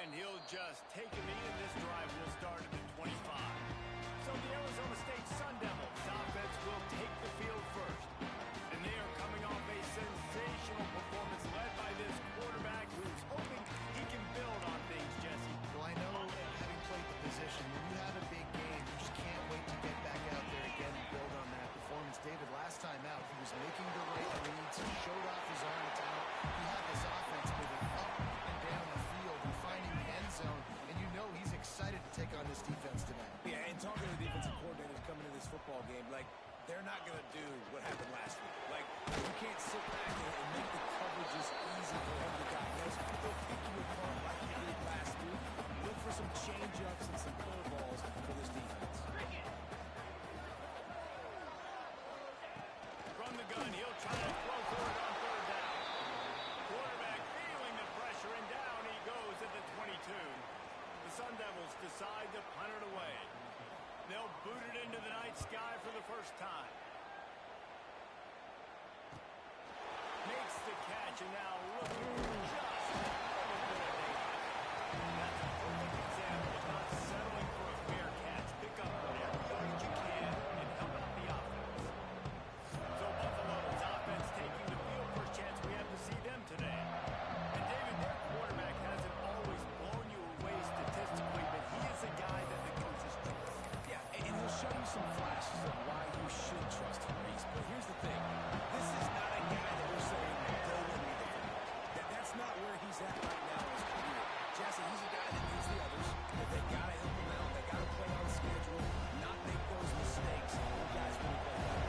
And he'll just take him in. This drive will start at the 25. So the Arizona State Sun Devils offense will take the field first. And they are coming off a sensational performance led by this quarterback who's hoping he can build on things, Jesse. Well, I know having played the position, when you have a big game, you just can't wait to get back out there again and build on that performance. David, last time out, he was making the right reads. He showed off his arm talent. He had this offense moving up and down the field and finding the end zone. And you know he's excited to take on this defense tonight. Yeah, and talking to the defensive coordinators coming into this football game, like, they're not going to do what happened last week. Like, you can't sit back and make the coverages easy for him to diagnose. They'll pick you apart like you did last week. Look for some change-ups and some curveballs for this defense. From the gun, he'll try to throw for it on third down. Quarterback feeling the pressure, and down he goes at the 22. The Sun Devils decide to punt it away. They'll boot it into the night sky for the first time. Makes the catch, and now looking for just a little bit of daylight. That's a perfect example of not settling for a fair catch. Pick up whatever yardage you can and help out the offense. So Buffalo's offense taking the field for a chance. We have to see them today. And David, their quarterback hasn't always blown you away statistically, but he is a guy that the coaches trust. And he'll show you some flashes of why you should trust him, Reese. But here's the thing. This is not a guy that we're saying, go win me the football. That's not where he's at right now in his career. Jesse, he's a guy that needs the others. That they got to help him out. They got to play on schedule, not make those mistakes. You guys really play that.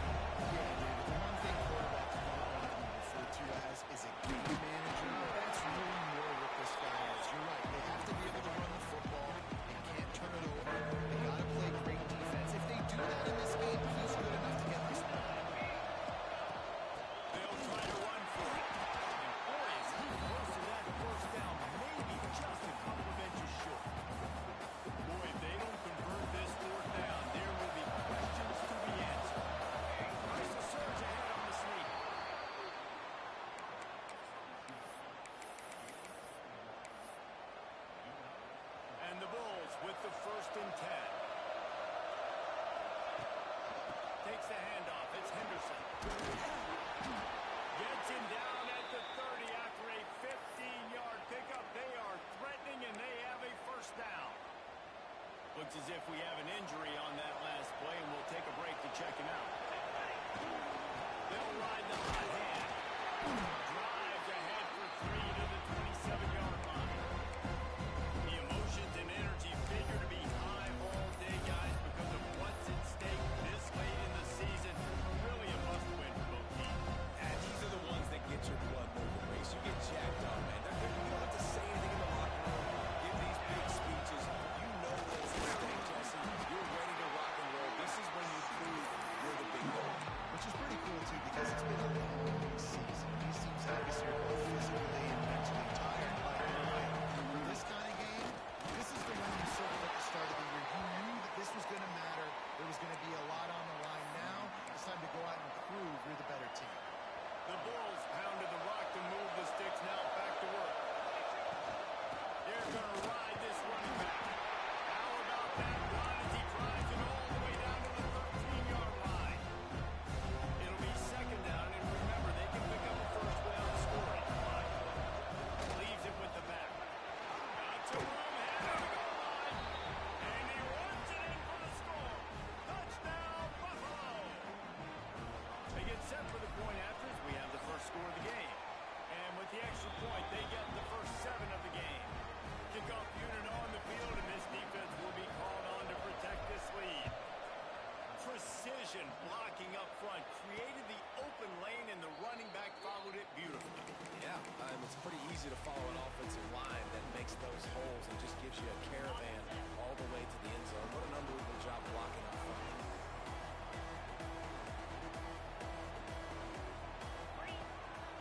Yeah, dude. The one thing quarterbacks don't want to be referred to as is a game manager. That's really more what this guy is. You're right. They have to be able to run the football. They can't turn it over. They got to play great defense. If they do that in this game, he's good enough to get this one. They'll try to run for it. And boy, is he close to that first down. Maybe just a couple of inches short. Boy, if they don't convert this fourth down, there will be questions to be answered. Tries to surge ahead on the sneak. And the Bulls with the 1st and 10. Takes the handoff. It's Henderson. Gets him down at the 30 after a 15-yard pickup. They are threatening, and they have a first down. Looks as if we have an injury on that last play, and we'll take a break to check him out. They'll ride the hot hand. Drives ahead for 3 to the 27-yard line. The emotions and energy figure to be high all day, guys, because of what's at stake this late in the season. Really a must-win for both teams. And these are the ones that get your blood moving, Reese. You get jacked up, man. You don't have to say anything in the locker room. Give these big speeches. You know what's at stake, Jesse. You're ready to rock and roll. This is when you prove you're the big dog. Which is pretty cool, too, because it's been a long season. These teams obviously are both physically and mentally tired. But for this kind of game, this is the one you circled at the start of the year. You knew that this was going to matter. There was going to be a lot on the line. Now it's time to go out and prove you're the better team. The Bulls pounded the rock to move the sticks. Now back to work. They're going to ride this running back. How about that run as he drives it all the way down to the 13-yard line? It'll be 2nd down, and remember, they can pick up a first without scoring. Leaves it with the back. Got to run ahead of the goal line. And he runs it in for the score. Touchdown, Buffalo. They get set for the point after as we have the first score of the game. And with the extra point, they get the first 7 of the game. Kickoff unit on the field, and this defense will be called on to protect this lead. Precision blocking up front created the open lane, and the running back followed it beautifully. Yeah, it's pretty easy to follow an offensive line that makes those holes and just gives you a caravan all the way to the end zone. What an unbelievable job blocking up front.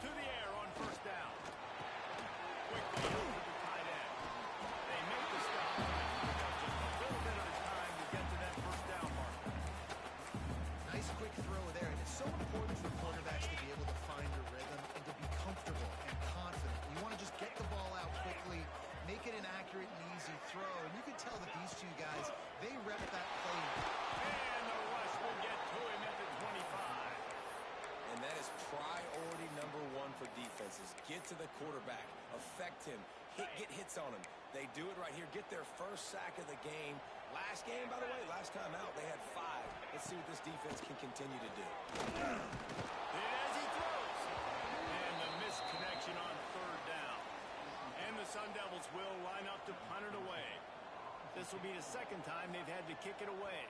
To the air on 1st down. Quickly over the tight end. They make the stop. Just a little bit of time to get to that 1st down mark. Nice quick throw there, and it's so important for quarterbacks to be able to find a rhythm and to be comfortable and confident. You want to just get the ball out quickly, make it an accurate get to the quarterback, affect him, get hits on him. They do it right here, get their first sack of the game. Last game, by the way, last time out, they had 5. Let's see what this defense can continue to do. As he throws. And the missed connection on 3rd down. And the Sun Devils will line up to punt it away. This will be the 2nd time they've had to kick it away.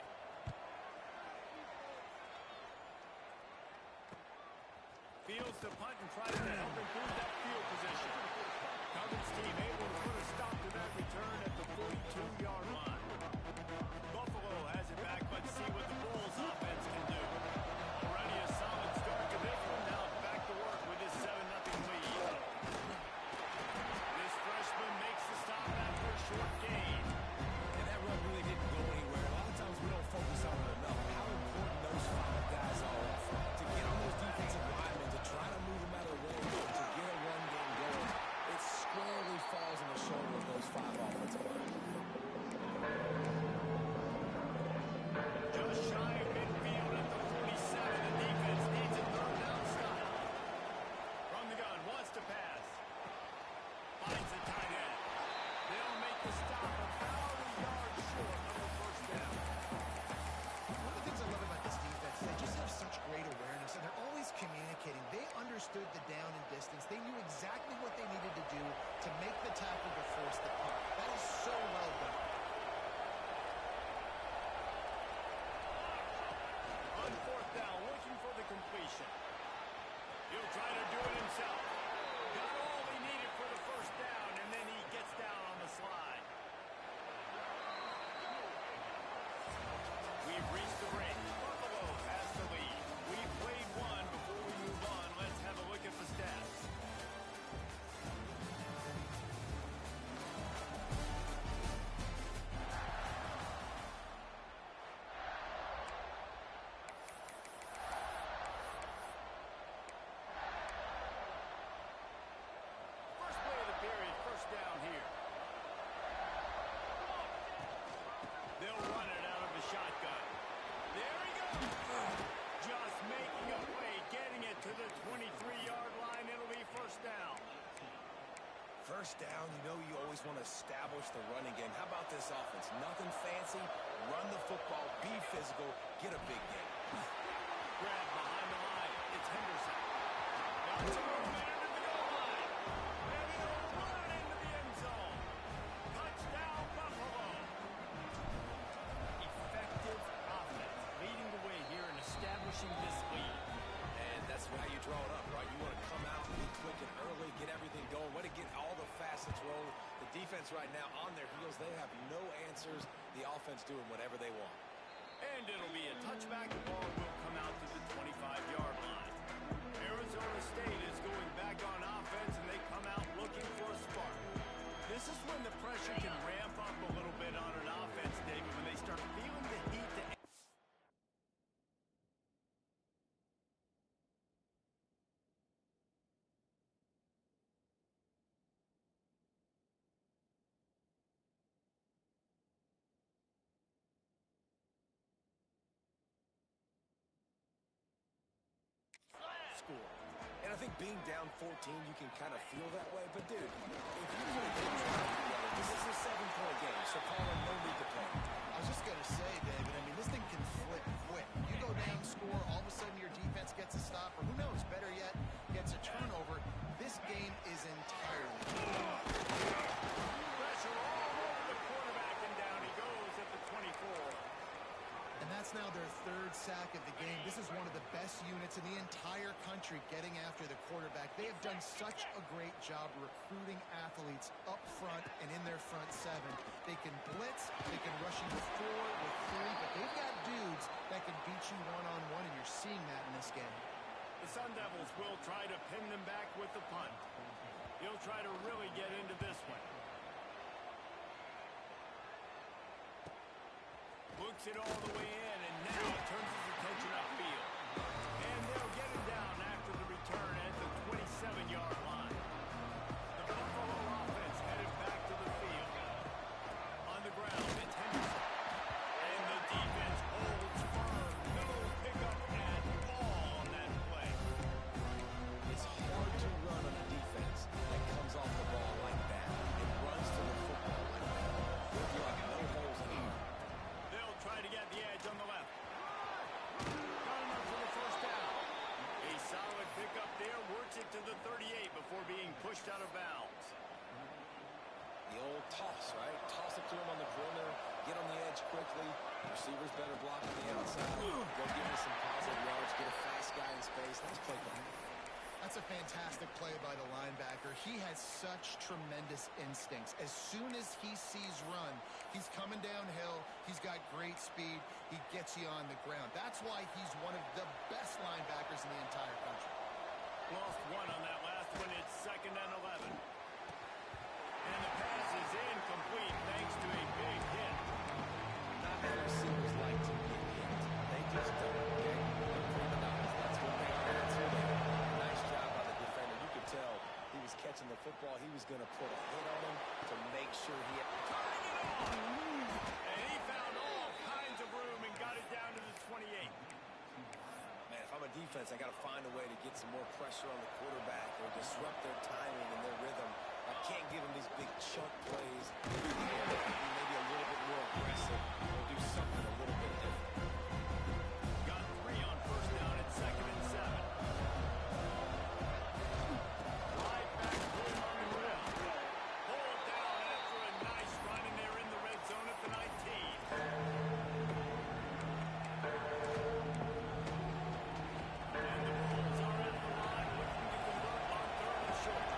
Fields the punt and tries to help improve that field position. Covens team able to put a stop to that return at the 42-yard line. Buffalo has it back. Let's see what the Bulls offense can do. Already a solid start to this one. Now back to work with his 7-0 lead. This freshman makes the stop after a short gain. And that run really didn't go anywhere. A lot of times we don't focus on it enough. How important those 5 guys are up front. To get on those defensive linemen, to try to move them out of the way, to get a run game going. It squarely falls on the shoulder of those 5 offensive linemen. Just shy of midfield at the 47. The defense needs a 3rd down stop. From the gun, wants to pass. Finds the tight end. They'll make the stop about a yard short of the 1st down. One of the things I love about this defense, they just have such great awareness, and they're always communicating. They understood the down and distance. They knew exactly what they needed to do to make the tackle to force the punt. That is so well done. On 4th down, looking for the completion. He'll try to do it himself. Got all he needed for the 1st down, and then he gets down on the slide. We've reached the break. Buffalo has the lead. We've played one. Before we move on, let's have a look at the stats. First play of the period, 1st down here. They'll run it out of the shotgun. There he goes. Just making a play, getting it to the 23-yard line. It'll be 1st down. 1st down, you know you always want to establish the running game. How about this offense? Nothing fancy. Run the football, be physical, get a big game. Grab behind the line. It's Henderson. Now it's a movement into the goal line. And he'll run it into the end zone. Touchdown, Buffalo. Effective offense, leading the way here and establishing this lead. And that's how you draw it up, right? You want to come out, be quick and early, get everything going. Want to get all the facets rolling. The defense right now on their heels, they have no answers. The offense doing whatever they want. And it'll be a touchback. The ball will come out to the 25-yard line. Arizona State is going back on offense, and they come out looking for a spark. This is when the pressure can ramp up a little bit on an offense, David, when they start feeling the heat to score. And I think being down 14, you can kind of feel that way. But, dude, if you put a game together, this is a 7-point game, so Colin, no need to play. I was just going to say, David, I mean, this thing can flip quick. You go down, score, all of a sudden your defense gets a stop, or who knows, better yet, gets a turnover. This game is entirely pressure all over the quarterback, and down he goes at the 24. And that's now their 3rd sack of the game. This is one of the best units in the entire country getting after the quarterback. They have done such a great job recruiting athletes up front and in their front 7. They can blitz, they can rush you with 4, with 3, but they've got dudes that can beat you one-on-one, and you're seeing that in this game. The Sun Devils will try to pin them back with the punt. He'll try to really get into this one. Looks it all the way in, and now turns his attention upfield. And they'll get him down after the return at the 27-yard line. The Buffalo offense headed back to the field. On the ground, it's Henderson. And the defense holds firm. No pickup at all on that play. It's hard to run on a defense makes it to the 38 before being pushed out of bounds. The old toss, right? Toss it to him on the perimeter, get on the edge quickly. Receivers better block on the outside. Go give him some positive yards, get a fast guy in space. Nice play call. That's a fantastic play by the linebacker. He has such tremendous instincts. As soon as he sees run, he's coming downhill. He's got great speed. He gets you on the ground. That's why he's one of the best linebackers in the entire country. Lost one on that last one. It's 2nd and 11. And the pass is incomplete thanks to a big hit. Not how receivers like to get hit. They just don't, okay? They're prima donnas. That's what they are. That's who they are. Nice job by the defender. You could tell he was catching the football. He was going to put a hit on him to make sure he had... Turning it on! And he found all kinds of room and got it down to the 28. Man, if I'm a defense, I got to find a way to get some more pressure on the quarterback or disrupt their timing and their rhythm. I can't give them these big chunk plays. Maybe a little bit more aggressive or do something a little bit different. Got 3 on 1st down at 2nd and 7. Right back to him on the ground. Pulled down after a nice run, and they're in the red zone at the 19. And the Bulls are at the line looking to convert on 3rd and short.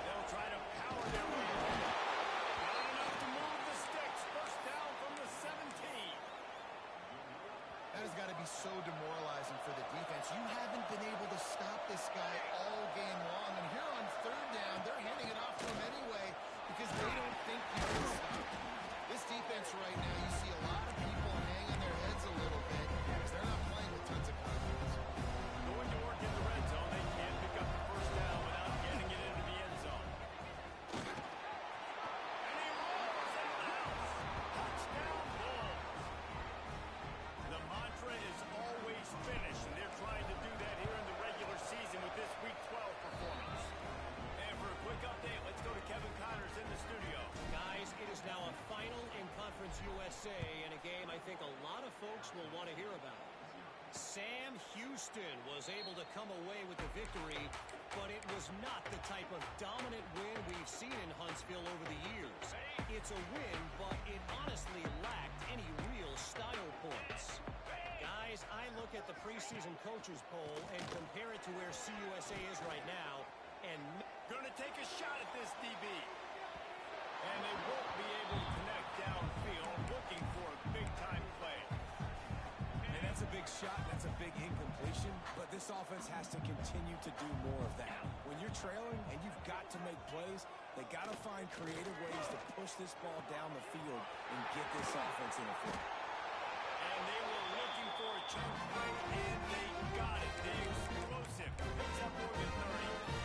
They'll try to power their way in. Not enough to move the sticks. 1st down from the 17. That has got to be so demoralizing for the defense. You haven't been able to stop this guy all game long. And here on 3rd down, they're handing it off to him anyway because they don't think you can stop him. This defense right now, you see a lot of people hanging their heads a little bit because they're not playing with tons of confidence. Going to work in the red zone. They can't pick up the 1st down without getting it into the end zone. And he rolls into the house. Touchdown, Bulls. The mantra is always finish, and they're trying to do that here in the regular season with this Week 12 performance. And for a quick update, let's go to Kevin Connors in the studio. Guys, it is now a final in Conference USA and a game I think a lot of folks will want to hear about. Sam Houston was able to come away with the victory, but it was not the type of dominant win we've seen in Huntsville over the years. It's a win, but it honestly lacked any real style points. Guys, I look at the preseason coaches poll and compare it to where CUSA is right now, and Going to take a shot at this DB. And they won't be able to connect downfield, looking for a big-time play. And that's a big shot. That's a big incompletion. But this offense has to continue to do more of that. When you're trailing and you've got to make plays, they got to find creative ways to push this ball down the field and get this offense in a flow. And they were looking for a chunk play, and they got it. The explosive picks up more than 30.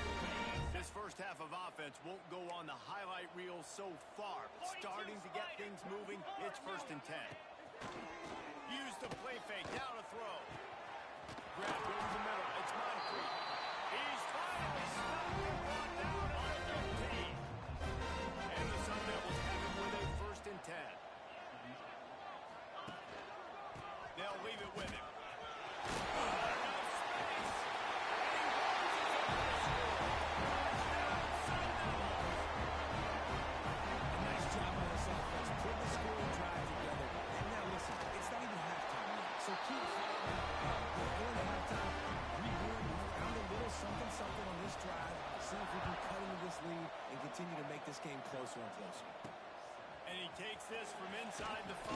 This first half of offense won't go on the highlight reel so far. But starting to get things moving, it's 1st and 10. Use the play fake, down a throw. Grab over the middle, it's Moncrief. He's finally stopped and brought down at the 15. And the Sun Devils have him with a 1st and 10. They'll leave it with him. So keep fighting. Going to halftime, regroup, found a little something on this drive. See if we can cut into this lead and continue to make this game closer and closer. And he takes this from inside the 5.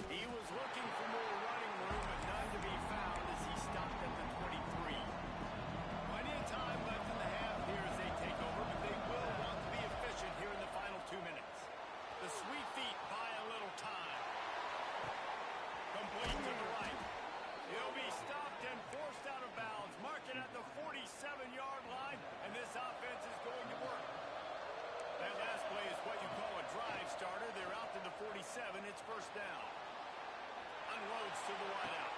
He was looking for more running room, but none to be found as he stopped at the 23. Plenty of time left in the half here as they take over, but they will want to be efficient here in the final 2 minutes. The sweet feet buy a little time. Complete to the right. He'll be stopped and forced out of bounds. Mark it at the 47-yard line, and this offense is going to work. That last play is what you call a drive starter. They're out to the 47. It's 1st down. Unloads to the wideout.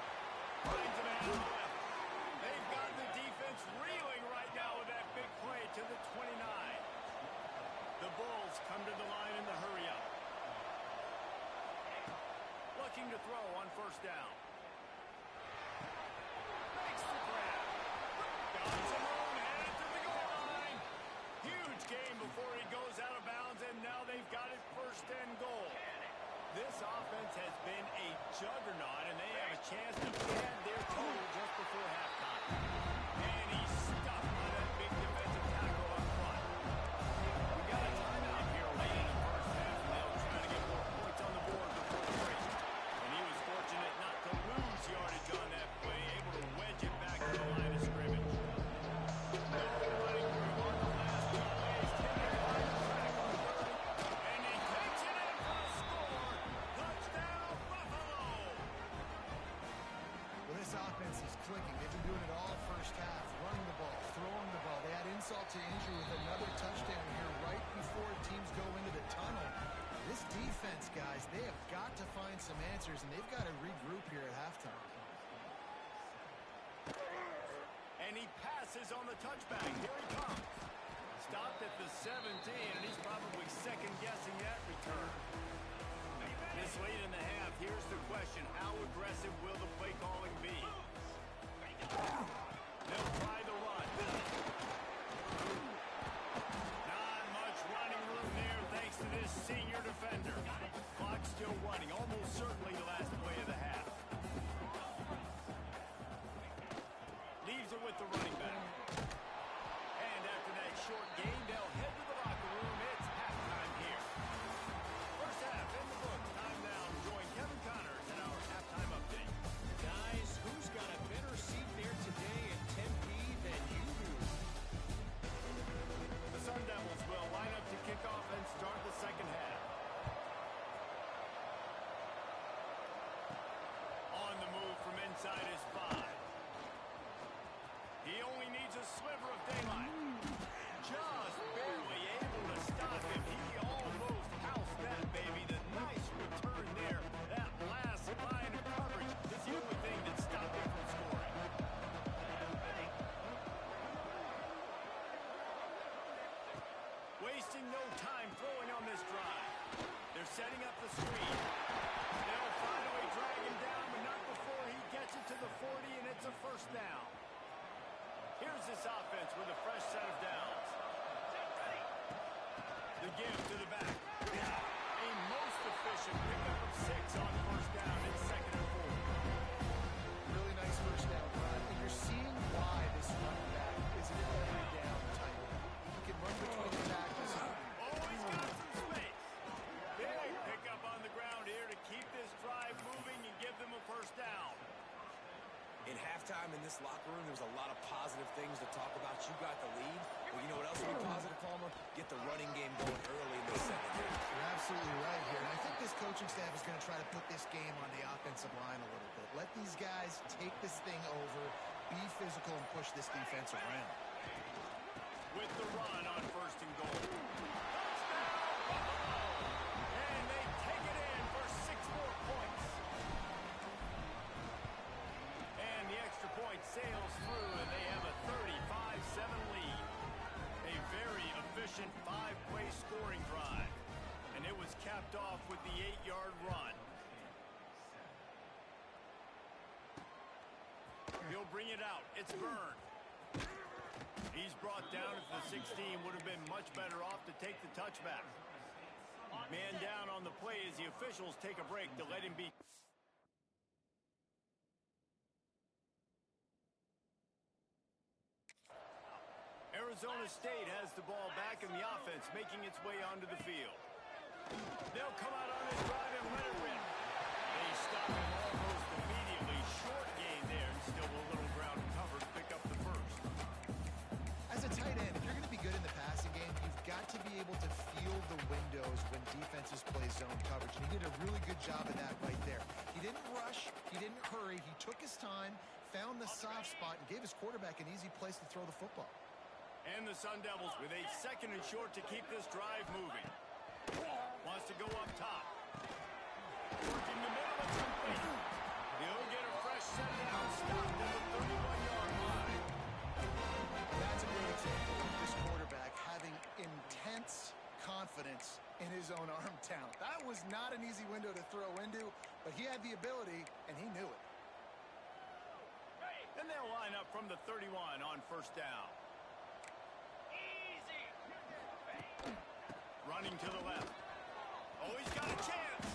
Finds a man on the left. They've got the defense reeling right now with that big play to the 29. The Bulls come to the line in the hurry-up. Looking to throw on 1st down. Makes the grab. juggernaut, and they have a chance to pad their total just before halftime. And he's stuffed by that big defensive tackle up front. We got a timeout here late in the first half, and they'll try to get more points on the board before the break. And he was fortunate not to lose yardage on that play, able to wedge it back to the line of scrimmage. No running room on the last two plays. 10-yard track on third, and he takes it in for a score. Touchdown, Buffalo! Well, this offense is clicking. They've been doing it all first half, running the ball, throwing the ball. They had insult to injury with another touchdown here right before teams go into the tunnel. This defense, guys, they have got to find some answers, and they've got to regroup here at halftime. And he passes on the touchback. Here he comes. Stopped at the 17, and he's probably second-guessing that return. This late in the half, here's the question. How aggressive will the play calling be? They'll try the run. Not much running room there thanks to this senior defender. Clock still running, almost certainly the last play of the half. Leaves it with the running back. And after that short gain, they'll head to the locker room. It's halftime here. First half in the book. Time now to join Kevin Connors in our halftime update. Guys, who's got a better seat there today at Tempe than you do? The Sun Devils will line up to kick off and start the second half. On the move from inside his 5. He only needs a sliver of daylight. Just barely able to stop him. He almost housed that, baby. The nice return there. That last line of coverage is the only thing that stopped him from scoring. Wasting no time throwing on this drive. They're setting up the screen. They'll finally drag him down, but not before he gets it to the 40, and it's a first down. Here's this offense with a fresh set of downs. The give to the back. A most efficient pickup of 6 on first down. It's second and 4. Really nice first down run. And you're seeing why this running back is an every down type. He can run between the tackles. Oh, he's got some space. Big pickup on the ground here to keep this drive moving and give them a first down. In halftime in this locker room, there's a lot of positive things to talk about. You got the lead. Well, you know what else would be positive, Palmer? Get the running game going early in the second half. You're absolutely right here. And I think this coaching staff is going to try to put this game on the offensive line a little bit. Let these guys take this thing over, be physical, and push this defense around. With the run on first and goal. Touchdown, Buffalo! And they take it in for 6 more points. And the extra point sails through, and they have a 35-7 lead. A very efficient 5-play scoring drive. And it was capped off with the 8-yard run. He'll bring it out. It's Byrne. He's brought down at the 16. Would have been much better off to take the touchback. Man down on the play as the officials take a break to let him be. Arizona State has the ball back in the offense, making its way onto the field. They'll come out on this drive and let it rip. They stop him almost immediately. Short gain there, and still a little ground to cover to pick up the first. As a tight end, if you're going to be good in the passing game, you've got to be able to feel the windows when defenses play zone coverage. And he did a really good job of that right there. He didn't rush. He didn't hurry. He took his time, found the soft spot, and gave his quarterback an easy place to throw the football. And the Sun Devils with a second and short to keep this drive moving. Wants to go up top. Working the middle, it's complete. He'll get a fresh set down, stopped at the 31-yard line. That's a great example of this quarterback having intense confidence in his own arm talent. That was not an easy window to throw into, but he had the ability, and he knew it. Then they'll line up from the 31 on first down. Running to the left. Oh, he's got a chance.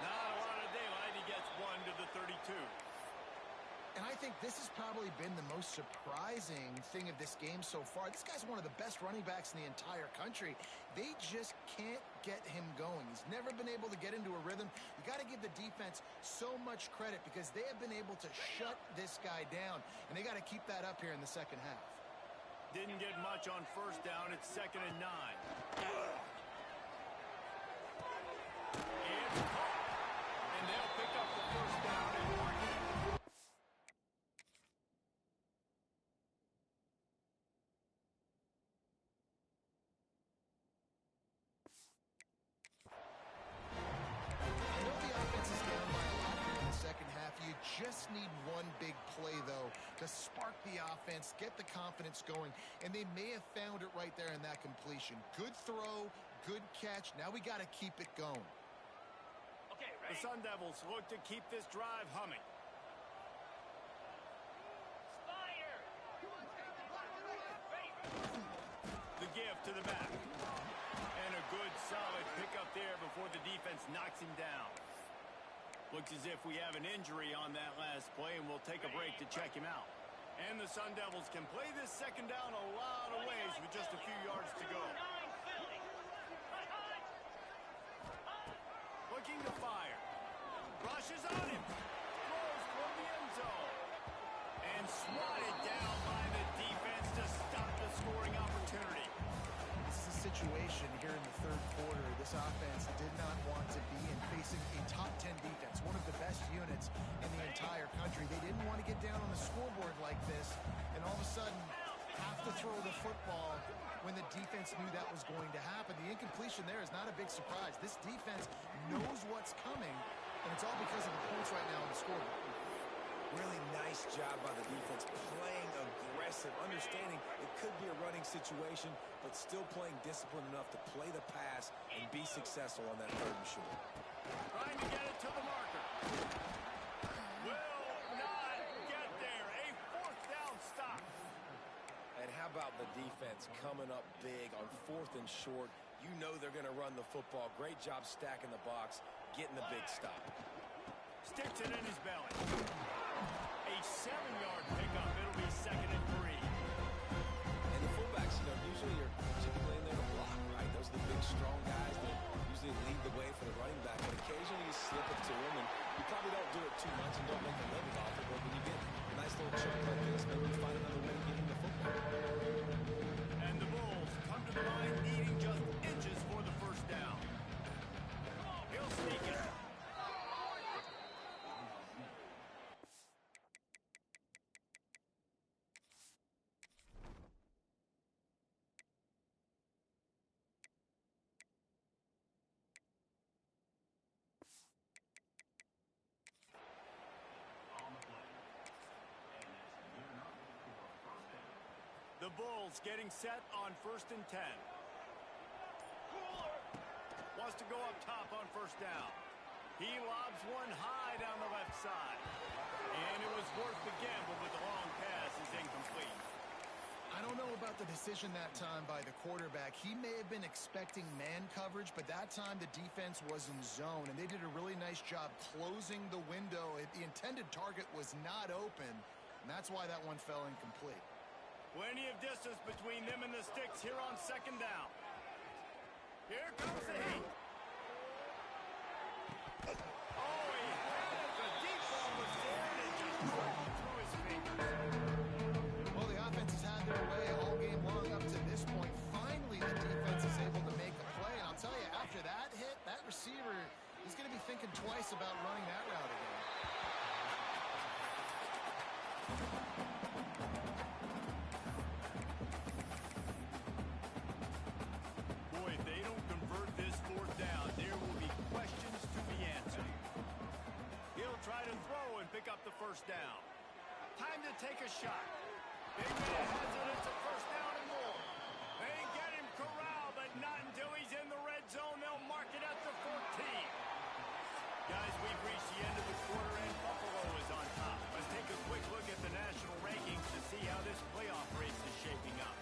Not a lot of daylight. He gets the 32. And I think this has probably been the most surprising thing of this game so far. This guy's one of the best running backs in the entire country. They just can't get him going. He's never been able to get into a rhythm. You got to give the defense so much credit because they have been able to shut this guy down, and they got to keep that up here in the second half. Didn't get much on first down. It's 2nd and 9. It's caught. And they'll pick up the first down and mark it. I know the offense is down by a lot here in the second half. You just need one big play, though, to spark the offense, get the confidence going, and they may have found it right there in that completion. Good throw, good catch. Now we got to keep it going. Okay, ready? The Sun Devils look to keep this drive humming. Spider! The give to the back. And a good, solid pickup there before the defense knocks him down. Looks as if we have an injury on that last play, and we'll take a break to check him out. And the Sun Devils can play this second down a lot of ways with just a few yards to go. Looking to fire. Rushes on him. Throws for the end zone. And swatted down by the defense to stop the scoring opportunity. This is a situation here in the third quarter. This offense did not want to be in, facing a top 10 defense, one of the best units in the entire country. They didn't want to get down on the scoreboard like this, and all of a sudden have to throw the football when the defense knew that was going to happen. The incompletion there is not a big surprise. This defense knows what's coming, and it's all because of the points right now on the scoreboard. Really nice job by the defense, playing aggressive, understanding it could be a running situation, but still playing disciplined enough to play the pass and be successful on that 3rd and short. Trying to get it to the marker. Will not get there. A 4th down stop. And how about the defense coming up big on 4th and short? You know they're going to run the football. Great job stacking the box, getting the big stop. Sticks it in his belly. A 7-yard pickup. It'll be 2nd and 3. And the fullbacks, usually you're typically in there to block, right? Those are the big, strong guys that usually lead the way for the running back. But occasionally you slip it to them, and you probably don't do it too much and don't make a living off it. But when you get a nice little chunk like this, maybe you find another way to get him the football. And the Bulls come to the line needing just inches for the first down. He'll sneak it. The Bulls getting set on 1st and 10. Wants to go up top on 1st down. He lobs one high down the left side. And it was worth the gamble, but the long pass is incomplete. I don't know about the decision that time by the quarterback. He may have been expecting man coverage, but that time the defense was in zone, and they did a really nice job closing the window. The intended target was not open, and that's why that one fell incomplete. Plenty of distance between them and the sticks here on 2nd down. Here comes the heat. Oh, he had it. The deep ball was there, and it just rolled through his fingers. Well, the offense has had their way all game long up to this point. Finally, the defense is able to make a play, and I'll tell you, after that hit, that receiver is going to be thinking twice about running that route again. Pick up the first down. Time to take a shot. Big man has it. It's a first down and more. They get him corralled, but not until he's in the red zone. They'll mark it at the 14. Guys, we've reached the end of the quarter, and Buffalo is on top. Let's take a quick look at the national rankings to see how this playoff race is shaping up.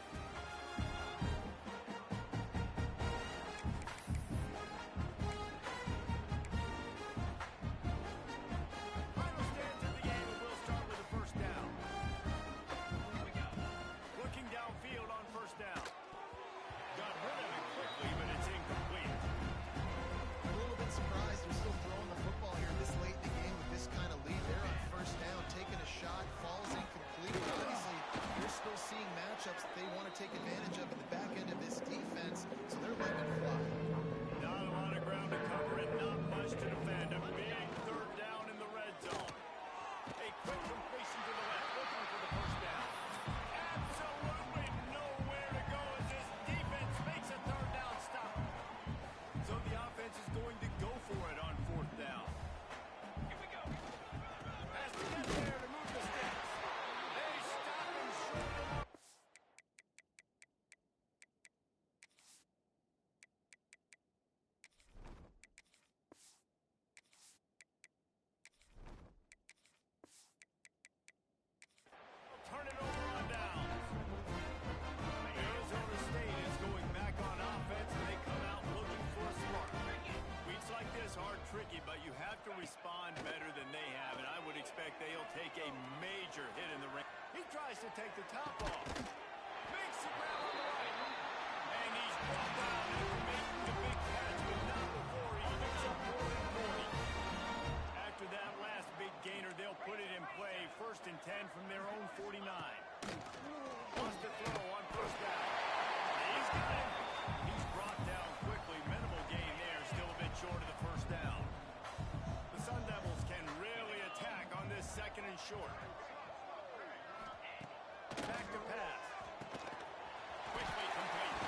matchups that they want to take advantage of in the back end of this defense, so they're letting it fly. Not a lot of ground to cover and not much to defend. A big third down in the red zone. A quick completion to the left, looking for the first down. Absolutely nowhere to go as this defense makes a third down stop. So the offense is going to go for it on fourth down. Here we go. Has to get there to move the sticks. They stop him short of the... Turn it over on downs. Arizona State is going back on offense, and they come out looking for a spark. Weeks like this are tricky, but you have to respond better than they have, and I would expect they'll take a major hit in the ring. He tries to take the top off. Makes the grab on the right. And he's brought down after making the big catch, but not before he picks up more than 40. After that last big gainer, they'll put it in play. 1st and 10 from their own 49. Wants to throw on first down. He's got him. He's brought down quickly. Minimal gain there. Still a bit short of the first down. The Sun Devils can really attack on this 2nd and short. Back to pass. Quickly complete.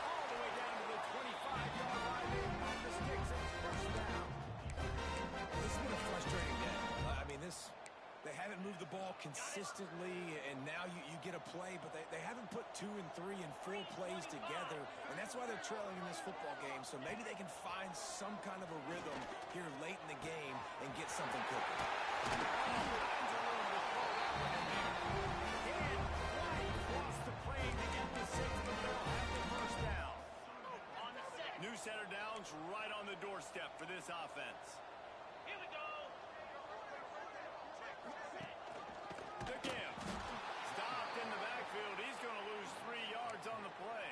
All the way down to the 25-yard line. They move the sticks and first down. This has been a frustrating day. I mean, they haven't moved the ball consistently, and now you get a play, but they haven't put 2 and 3 and 4 plays together, and that's why they're trailing in this football game. So maybe they can find some kind of a rhythm here late in the game and get something cooking. New set of downs right on the doorstep for this offense. Here we go. The give. Stopped in the backfield. He's going to lose 3 yards on the play.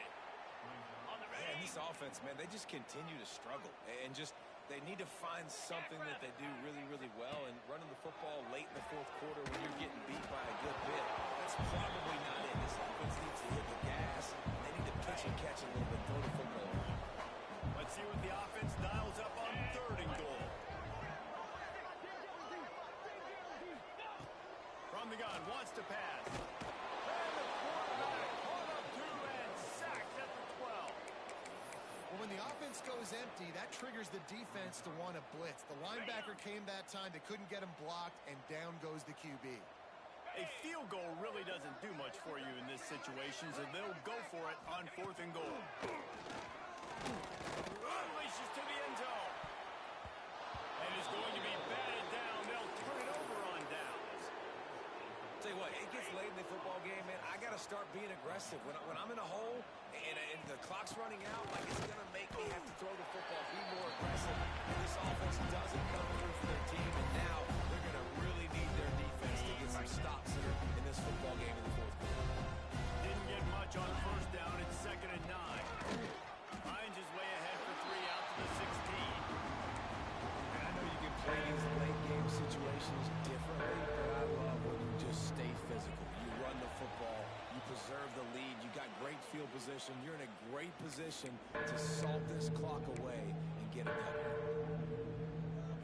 And this offense, man, they just continue to struggle. And they need to find something that they do really, really well. And running the football late in the 4th quarter when you're getting beat by a good bit, that's probably not it. This offense needs to hit the gas. They need to pitch and catch a little bit, throw the football. Let's see what the offense dials up on 3rd and goal. From the gun, wants to pass. And the quarterback caught up to and sacked at the 12. Well, when the offense goes empty, that triggers the defense to want to blitz. The linebacker came that time. They couldn't get him blocked, and down goes the QB. A field goal really doesn't do much for you in this situation, so they'll go for it on 4th and goal. Unleashes to the end zone. And is going to be batted down. They'll turn it over on downs. Tell you what, it gets late in the football game, man. I got to start being aggressive. When I'm in a hole and the clock's running out, like it's going to make me have to throw the football, be more aggressive. And this offense doesn't come through for their team, and now they're going to really need their defense to get some stops here in this football game in the 4th quarter. Didn't get much on 1st down. It's 2nd and 9. Finds his way ahead for 3 out to the 16. And I know you can play these late game situations differently, but I love when you just stay physical. You run the football, you preserve the lead, you got great field position, you're in a great position to salt this clock away and get it done.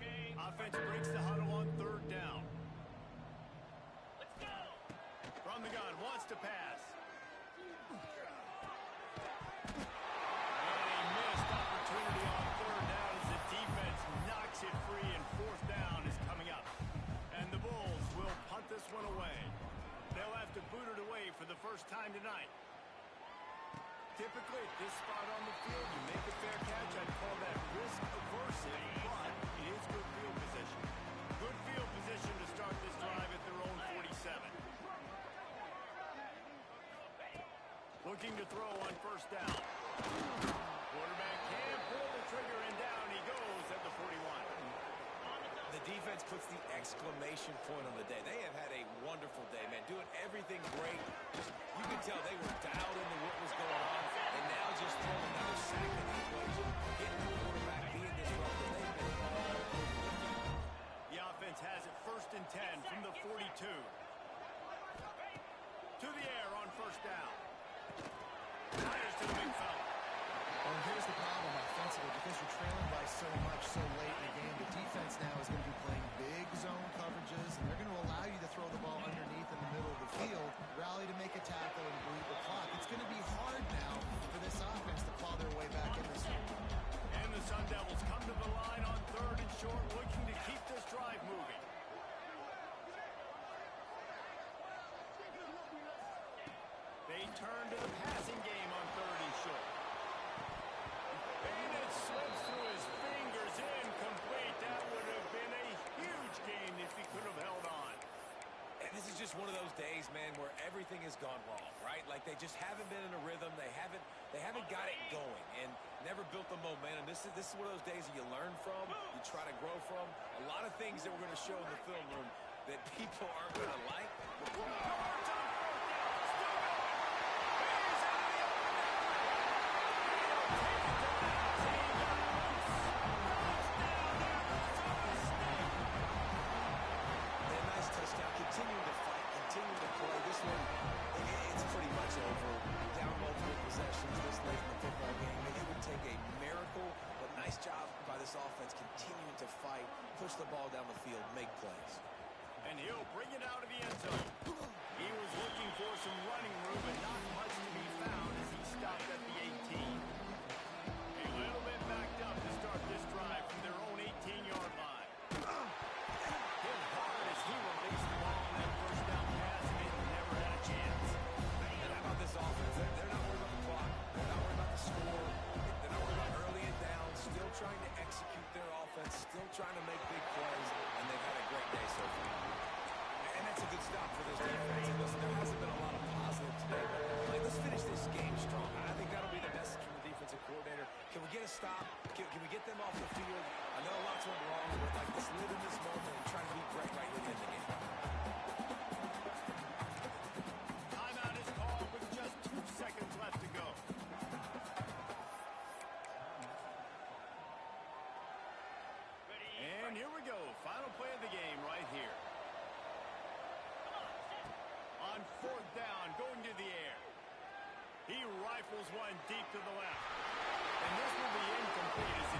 Okay. Offense breaks the huddle on 3rd down. Let's go. From the gun, wants to pass. Opportunity on 3rd down as the defense knocks it free, and 4th down is coming up. And the Bulls will punt this one away. They'll have to boot it away for the first time tonight. Typically at this spot on the field, you make a fair catch. I'd call that risk aversive, but it is good field position. Good field position to start this drive at their own 47. Looking to throw on 1st down. Quarterback can pull the trigger, and down he goes at the 41. The defense puts the exclamation point on the day. They have had a wonderful day, man. Doing everything great. You can tell they were dialed into what was going on, and now just throwing another sack in the equation, getting the quarterback, being disruptive. They've been all over the field. The offense has it 1st and 10 from the 42. To the air on 1st offense, you're trailing by so much so late in the game. The defense now is going to be playing big zone coverages, and they're going to allow you to throw the ball underneath in the middle of the field, rally to make a tackle, and bleed the clock. It's going to be hard now for this offense to claw their way back in this one. And the Sun Devils come to the line on 3rd and short, looking to keep this drive moving. They turn to the passing game on 3rd and short. And it slips through his fingers, incomplete. That would have been a huge game if he could have held on. And this is just one of those days, man, where everything has gone wrong, right? Like they just haven't been in a rhythm. They haven't got it going and never built the momentum. This is one of those days that you learn from, you try to grow from. A lot of things that we're going to show in the film room that people aren't going to like. Continuing to fight, continuing to play. This one, it's pretty much over. Down multiple possessions this late in the football game. It would take a miracle, but nice job by this offense continuing to fight, push the ball down the field, make plays. And he'll bring it out of the end zone. He was looking for some running room, but not much to be found as he stopped at the 18. A little bit backed up to start this drive from their own 18-yard line. Hit hard as he released the ball on that first down pass, and it never had a chance. And how about this offense? They're not worried about the clock. They're not worried about the score. They're not worried about early and down. Still trying to execute their offense. Still trying to make big plays. And they've had a great day so far. And that's a good stop for this defense. And listen, there hasn't been a lot of positive today. But let's finish this game strong. I think that'll be the message from the defensive coordinator. Can we get a stop? Can we get them off the field? I know lots went wrong, but like let's live in this moment and try to be great right here in the game. Timeout is called with just 2 seconds left to go. And here we go. Final play of the game right here. On 4th down, going to the air. He rifles one deep to the left. And this will be incomplete as the